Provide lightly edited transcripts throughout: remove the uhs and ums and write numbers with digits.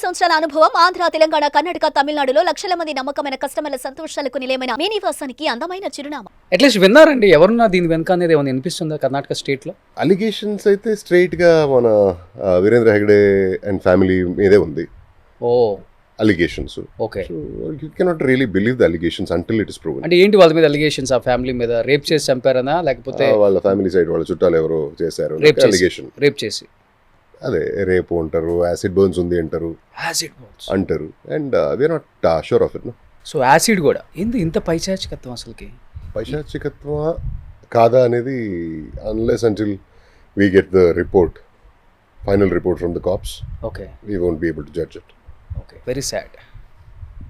సంవత్సరాల అనుభవం ఆంధ్ర, తెలంగాణ, కర్ణాటక, తమిళనాడులో లక్షల మంది నమ్మకమైన కస్టమర్ల సంతోషాలకు నిలయమైన మీ నివాసానికి అందమైన చిరునామా. అట్లీస్ట్ విన్నారండి ఎవరున్నా దీని వెనక అనేది ఏమైనా వినిపిస్తుందా కర్ణాటక స్టేట్లో? అలిగేషన్స్ అయితే స్ట్రైట్గా మన వీరేంద్ర హెగ్డే అండ్ ఫ్యామిలీ మీదే ఉంది oh allegations. Okay. You cannot really believe the allegations until it is proven. అంటే ఏంటి వాళ్ళ మీద అలిగేషన్స్? ఆ ఫ్యామిలీ మీద రేప్ చేసి చంపారనా లేకపోతే వాళ్ళ ఫ్యామిలీ సైడ్ వాళ్ళ చుట్టాలు ఎవరో చేశారు అలిగేషన్. రేప్ చేసి అదే రేపు అంటారు, యాసిడ్ బర్న్స్ ఉంది అంటారు, అంటారు. And we're not sure of it. So acid కూడా ఇంత పైచాచికత్వం అసలుకి పైశాచికత్వమా కాదా అనేది unless until we get the report, final report from the cops, okay, we won't be able to judge it. Okay, very sad.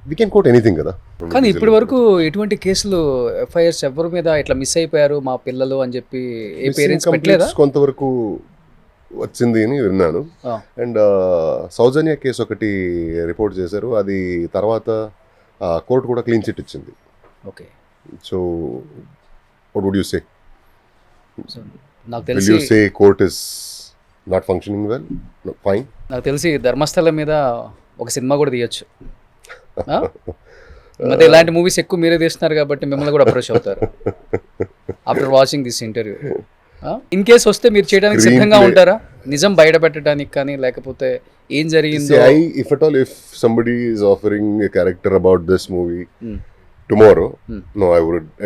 We can quote anything కదా. కానీ ఇప్పటి వరకు ఎటువంటి కేసులు ఎఫ్ఐఆర్స్ ఎవరి మీద ఇట్లా మిస్ అయిపోయారు మా పిల్లలు అని చెప్పి ఏ పేరెంట్స్ పెట్టలేదా? కొంతవరకు వచ్చింది అని విన్నాను. అండ్ సౌజన్య కేసు ఒకటి రిపోర్ట్ చేశారు, అది తర్వాత కోర్టు కూడా క్లీన్ చిట్ ఇచ్చింది. Okay. So what would you say? నాకు తెలిసి court is not functioning well, fine. నాకు తెలిసి ధర్మస్థలం మీద ఒక సినిమా కూడా తీయొచ్చు. మరి ఇలాంటి మూవీస్ ఎక్కువ మీరే తీస్తున్నారు కాబట్టి మిమ్మల్ని కూడా అప్రోచ్ అవుతారు after watching this interview. In case వస్తే మీరు చేయడానికి సిద్ధంగా ఉంటారా? నిజం బయట పెట్టడానికి కానీ లేకపోతే ఏం జరిగిందో? If at all, if somebody is offering a character about this movie tomorrow, no,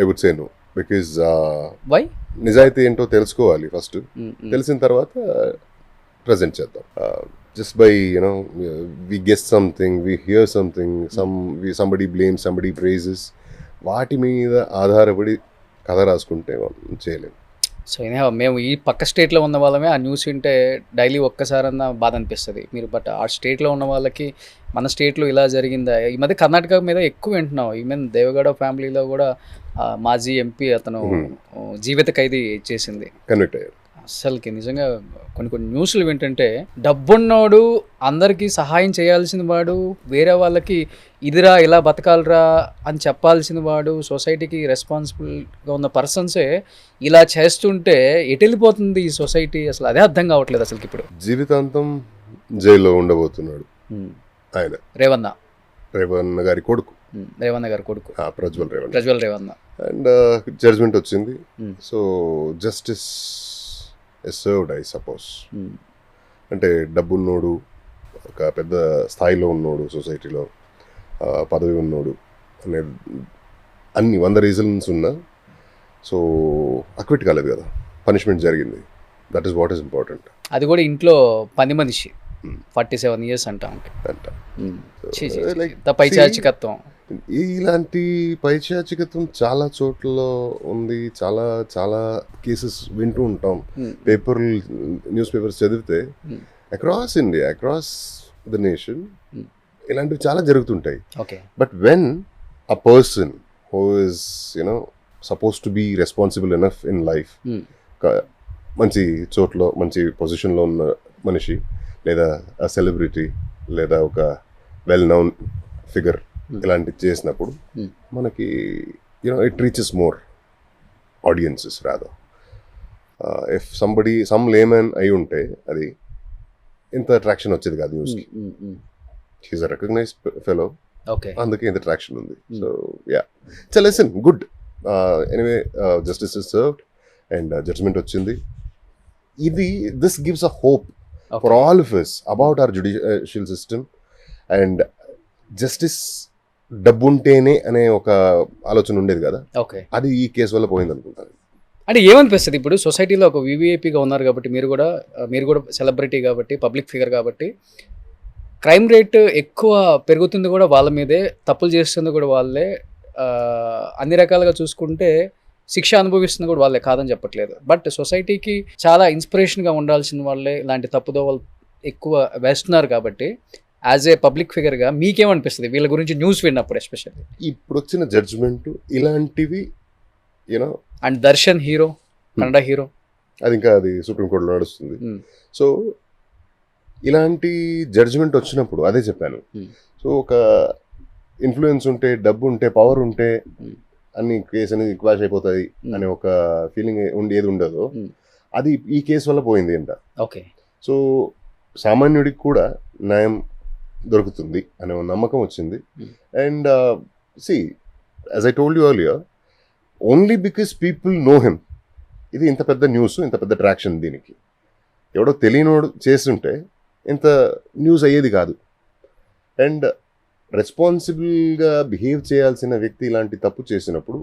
I would say no, because why? నిజాయితీ ఏంటో తెలుసుకోవాలి ఫస్ట్. తెలిసిన తర్వాత ప్రజెంట్ చేద్దాం. Just by, we guess something, we hear something, somebody blames, somebody praises, వాటి మీద ఆధారపడి కథ రాసుకుంటే చేయలేము. సో మేము ఈ పక్క స్టేట్లో ఉన్న వాళ్ళమే ఆ న్యూస్ వింటే డైలీ ఒక్కసారన్నా బాధ అనిపిస్తుంది. మీరు బట్ ఆ స్టేట్లో ఉన్న వాళ్ళకి మన స్టేట్లో ఇలా జరిగిందా? ఈ మధ్య కర్ణాటక మీద ఎక్కువ వింటున్నాం. ఈవెన్ దేవగౌడ ఫ్యామిలీలో కూడా మాజీ ఎంపీ అతను జీవిత ఖైదీ చేసింది. కన్విక్ట్ అయ్యారు. అసలుకి నిజంగా కొన్ని న్యూస్లు వింటుంటే డబ్బున్నోడు అందరికీ సహాయం చేయాల్సిన వాడు, వేరే వాళ్ళకి ఇదిరా ఇలా బతకాలరా అని చెప్పాల్సిన వాడు, సొసైటీకి రెస్పాన్సిబుల్గా ఉన్న పర్సన్సే ఇలా చేస్తుంటే ఎటు వెళ్ళిపోతుంది ఈ సొసైటీ? అసలు అదే అర్థం కావట్లేదు అసలుకి. ఇప్పుడు జీవితాంతం జైల్లో ఉండబోతున్నాడు ఆయన, రేవన్న గారి కొడుకు. రేవన్న గారి కొడుకు ప్రజ్వల్ రేవన్న. అండ్ జడ్జ్మెంట్ వచ్చింది. So justice is served, I suppose. అంటే డబ్బున్నోడు, ఒక పెద్ద స్థాయిలో ఉన్నోడు, సొసైటీలో పదవి ఉన్నోడు అనే అన్ని 100 రీజన్స్ ఉన్నా సో అక్విట్ కాలేదు కదా, పనిష్మెంట్ జరిగింది. That is what is important. అది కూడా ఇంట్లో పని మనిషి 47 years అంట. పైచాచికత్వం, ఇలాంటి పైచాచికత్వం చాలా చోట్ల ఉంది. చాలా చాలా కేసెస్ వింటూ ఉంటాం. న్యూస్ పేపర్స్ చదివితే across India, across the nation ఇలాంటివి చాలా జరుగుతుంటాయి. But when a person who is suppose to be responsible enough in life, మంచి చోట్ల మంచి పొజిషన్లో ఉన్న మనిషి, లేదా సెలబ్రిటీ, లేదా ఒక వెల్ నౌన్ ఫిగర్ ఇలాంటివి చేసినప్పుడు మనకి it reaches more audiences rather. If some layman అయి ఉంటే అది ఇంత అట్రాక్షన్ వచ్చేది కాదు న్యూస్కి. హీస్ అ రికగ్నైజ్డ్ ఫెలో, అందుకే ఇంత అట్రాక్షన్ ఉంది. So ya, it's a lesson, good. Anyway, justice is served and judgement వచ్చింది. This gives a hope for all of us about our judicial system. And justice డబ్బు ఉంటేనే అనే ఒక ఆలోచన ఉండేది కదా, అది ఈ కేసు వల్ల పోయింది అనుకుంటాను. అంటే ఏమనిపిస్తుంది ఇప్పుడు సొసైటీలో ఒక వివిఐపిగా ఉన్నారు కాబట్టి, మీరు కూడా సెలబ్రిటీ కాబట్టి, పబ్లిక్ ఫిగర్ కాబట్టి, క్రైమ్ రేట్ ఎక్కువ పెరుగుతుంది కూడా వాళ్ళ మీదే, తప్పులు చేస్తుంది కూడా వాళ్ళే, అన్ని రకాలుగా చూసుకుంటే శిక్ష అనుభవిస్తుంది కూడా వాళ్ళే, కాదని చెప్పట్లేదు. బట్ సొసైటీకి చాలా ఇన్స్పిరేషన్గా ఉండాల్సిన వాళ్ళే ఇలాంటి తప్పుదోవలు ఎక్కువ వేస్తున్నారు కాబట్టి, యాజ్ ఏ పబ్లిక్ ఫిగర్గా మీకేమనిపిస్తుంది వీళ్ళ గురించి న్యూస్ విన్నప్పుడు? ఎస్పెషల్లీ ఇప్పుడు వచ్చిన జడ్జ్మెంట్ ఇలాంటివి, and Darshan hero, Kannada hero, అది ఇంకా అది సుప్రీంకోర్టులో నడుస్తుంది. సో ఇలాంటి జడ్జ్మెంట్ వచ్చినప్పుడు అదే చెప్పాను. సో ఒక ఇన్ఫ్లుయెన్స్ ఉంటే, డబ్బు ఉంటే, పవర్ ఉంటే అన్ని కేసు అనేది క్వాష్ అయిపోతుంది అనే ఒక ఫీలింగ్ ఏది ఉండదో అది ఈ కేసు వల్ల పోయింది అంట. ఓకే. సో సామాన్యుడికి కూడా న్యాయం దొరుకుతుంది అనే ఒక నమ్మకం వచ్చింది. And C as I told you earlier, only because people know him, ఇది ఇంత పెద్ద న్యూస్, ఇంత పెద్ద ట్రాక్షన్. దీనికి ఎవడో తెలియనోడు చేస్తుంటే ఇంత న్యూస్ అయ్యేది కాదు. అండ్ రెస్పాన్సిబుల్గా బిహేవ్ చేయాల్సిన వ్యక్తి ఇలాంటి తప్పు చేసినప్పుడు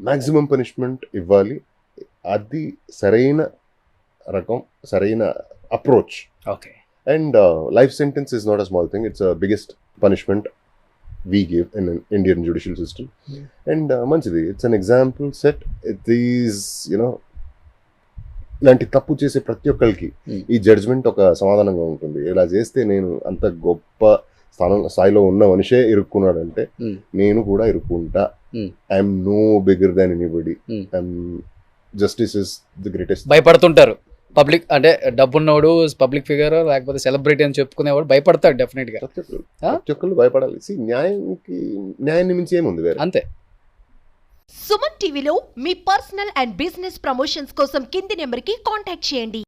మ్యాక్సిమం పనిష్మెంట్ ఇవ్వాలి. అది సరైన రకం, సరైన approach. Okay. And life sentence is not a small thing, it's biggest punishment we give in an Indian judicial system. And మంచిది, it's an example set. It is ఇలాంటి తప్పు చేసే ప్రతి ఒక్కరికి ఈ జడ్జ్మెంట్ ఒక సమాధానంగా ఉంటుంది. ఇలా చేస్తే నేను అంత గొప్ప స్థాయిలో ఉన్న మనిషే ఇరుక్కున్నాడంటే నేను కూడా ఇరుక్కుంటా. I'm no bigger than anybody. Justice is the greatest. భయపడుతుంటారు పబ్లిక్, అంటే డబ్బున్నోడు పబ్లిక్ ఫిగర్ లేకపోతే సెలబ్రిటీ అని చెప్పుకునేవాడు భయపడతాడు డెఫినెట్గా. ప్రతి ఒక్కళ్ళు భయపడాలి. న్యాయాన్ని మించి ఏముంది వేరే. అంతే. సుమన్ టీవీలో మీ పర్సనల్ అండ్ బిజినెస్ ప్రమోషన్స్ కోసం కింది నెంబర్కి కాంటాక్ట్ చేయండి.